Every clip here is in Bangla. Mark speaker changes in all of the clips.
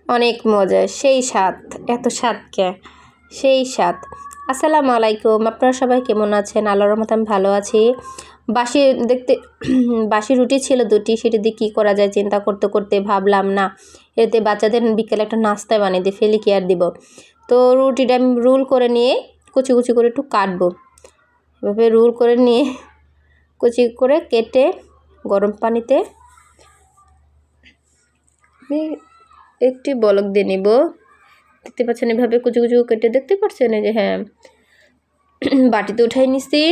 Speaker 1: অনেক মজা, সেই স্বাদ, এত স্বাদকে সেই স্বাদ। আসসালামু আলাইকুম, আপনারা সবাই কেমন আছেন? আল্লাহর রহমতে আমি ভালো আছি। বাসি দেখতে বাসি রুটি ছিল দুটি, সেটি দিয়ে কী করা যায় চিন্তা করতে করতে ভাবলাম না এতে বাচ্চাদের বিকেলে একটা নাস্তায় বানিয়ে দিয়ে ফেলে কি আর দিব। তো রুটিটা আমি রোল করে নিয়ে কুচি কুচি করে একটু কাটবো। এভাবে রোল করে নিয়ে কুচি করে কেটে গরম পানিতে আমি একটি বলক দিয়ে নিব। দেখতে পাচ্ছেন এভাবে কুচি কুচি কেটে, দেখতে পাচ্ছেন এই যে, হ্যাঁ বাটিতে উঠাই নিছি।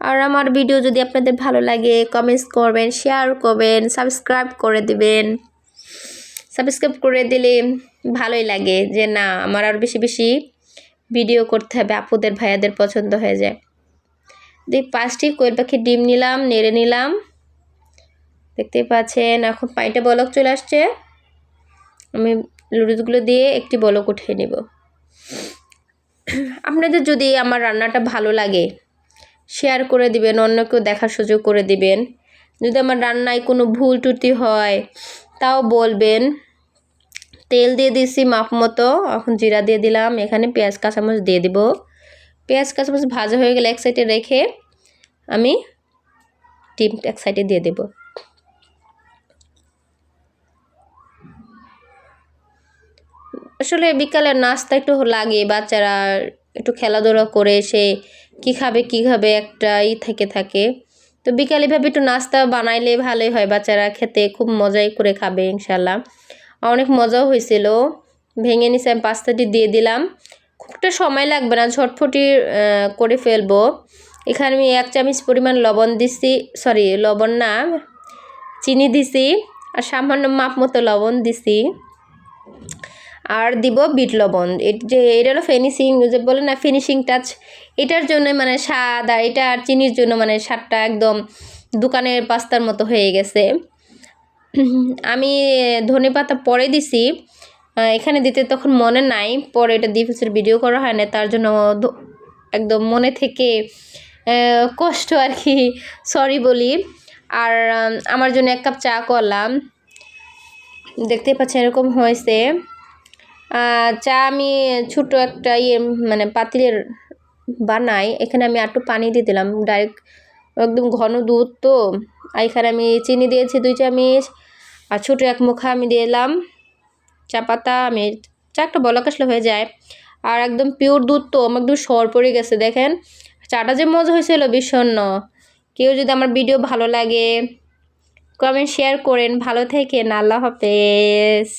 Speaker 1: আর আমার ভিডিও যদি আপনাদের ভালো লাগে কমেন্টস করবেন, শেয়ার করবেন, সাবস্ক্রাইব করে দিবেন। সাবস্ক্রাইব করে দিলে ভালোই লাগে যে না আমার আর বেশি বেশি ভিডিও করতে হবে, আপুদের ভাইয়াদের পছন্দ হয়ে যায়। দেখ 5টি কোয়েল পাখির ডিম নিলাম, নেড়ে নিলাম, দেখতেই পাচ্ছেন। এখন পানিটা বলক চলে আসছে, আমি নুডলসগুলো দিয়ে একটি বলক উঠিয়ে নেব। আপনাদের যদি আমার রান্নাটা ভালো লাগে শেয়ার করে দিবেন, অন্যকেও দেখার সুযোগ করে দিবেন। যদি আমার রান্নায় কোনো ভুল ত্রুটি হয় তাও বলবেন। তেল দিয়ে দিছি মাপ মতো, এখন জিরা দিয়ে দিলাম, এখানে পেঁয়াজ কাঁচামরিচ দিয়ে দিব। পেঁয়াজ কাঁচামরিচ ভাজা হয়ে গেলে এক সাইডে রেখে আমি ডিমটা এক সাইডে দিয়ে দেব। আসলে বিকালের নাস্তা একটু লাগে, বাচ্চারা একটু খেলাধুলা করে সে কী খাবে একটা থাকে। তো বিকালে ভাবে একটু নাস্তা বানাইলে ভালোই হয়, বাচ্চারা খেতে খুব মজাই করে খাবে ইনশাল্লাহ। অনেক মজাও হয়েছিল। ভেঙে নিচে আমি পাস্তাটি দিয়ে দিলাম, খুবটা সময় লাগবে না, ঝটফটি করে ফেলবো। এখানে আমি 1 চামচ পরিমাণ লবণ দিছি, সরি লবণ না চিনি দিছি, আর সামান্য মাপ মতো লবণ দিছি, আর দিব বিট লবণ। এটা হলো ফিনিশিং, যে বলে না ফিনিশিং টাচ, এটার জন্য মানে স্বাদ, আর এটা আর চিনির জন্য মানে স্বাদটা একদম দোকানের পাস্তার মতো হয়ে গেছে। আমি ধনেপাতা পরে দিছি, এখানে দিতে তখন মনে নাই, পরে এটা ডিফেন্সের ভিডিও করা হয় না, তার জন্য একদম মনে থেকে কষ্ট আর কি, সরি বলি। আর আমার জন্য 1 কাপ চা করলাম, দেখতে পাচ্ছেন এরকম হয়েছে। চা আমি ছোটো একটা মানে পাতিলের বানাই, এখানে আমি একটু পানি দিয়ে দিলাম, ডাইরেক্ট একদম ঘন দুধ তো। আর এখানে আমি চিনি দিয়েছি 2 চামচ, আর ছোটো 1 মুখা আমি দিলাম চা পাতা। আমি চাটা বলক আসলে হয়ে যায়, আর একদম পিওর দুধ তো, আমার একদম সর পড়ে গেছে। দেখেন চাটা যে মজা হয়েছিল বিষণ্ণ। কেউ যদি আমার ভিডিও ভালো লাগে কমেন্ট শেয়ার করেন, ভালো থেকেন, আল্লাহ হাফেজ।